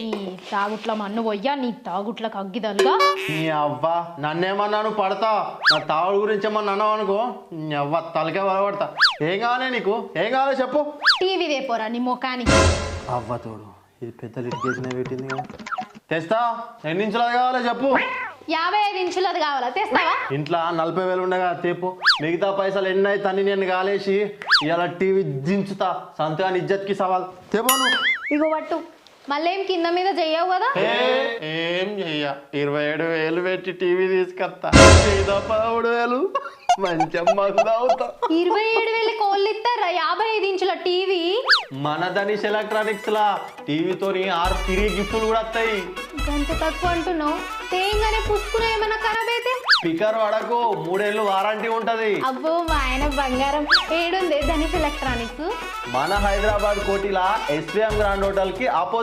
నీ తాగుట్ల మన్ను పోయ్యా నీ తాగుట్లకు అగ్గిదలుగా. నీ అవ్వ నన్నేమన్నాను పడతా, నా తాగుడు గురించి ఏమన్నా అన్నావు అనుకో నీ అవ్వ తలకే బలపడతా. ఏం కావాలి నీకు, ఏం కావాలో చెప్పు. టీవీ దేపోరా నీ ముఖానికి. అవ్వ తోడు ఇది పెద్ద లిటికేషన్ పెట్టింది కదా. తెస్తా, ఎన్ని ఇంచులది కావాలో చెప్పు. 55 ఇంచులది కావాలా, తెస్తావా? ఇంట్లో 40,000 ఉండగా తేపు, మిగతా పైసలు ఎన్ని అయితే అన్ని నేను కాలేసి ఇలా టీవీ దించుతా. సంతగాని ఇజ్జత్కి సవాల్ తేపోను. ఇగో పట్టు, మళ్ళేం కింద మీద చెయ్యవు కదా. ఏం చెయ్య, 27,000 పెట్టి టీవీ తీసుకొస్తా. మిగతా 13,000 మంచిగా మందు అవుతా. 27,000 కోళ్ళు ఇస్తారా 55 ఇంచుల టీవీ? మన ధనిష్ ఎలక్ట్రానిక్స్ లా టీవీతో 6 తిరిగి గిఫ్టులు కూడా వస్తాయి. గంత తక్కువ అంటున్నావు, తేంగానే పుసుకునే ఏమన్నా ఖరాబ్ అయితే? స్పీకర్ వాడకు, 3 ఏళ్ళు వారంటీ ఉంటది. అబ్బో మా ఆయన బంగారం. ఏడుంది ధనిష్ ఎలక్ట్రానిక్స్? మన హైదరాబాద్ కోటిలా ఎస్విఎం గ్రాండ్ హోటల్ కి ఆపోజిట్.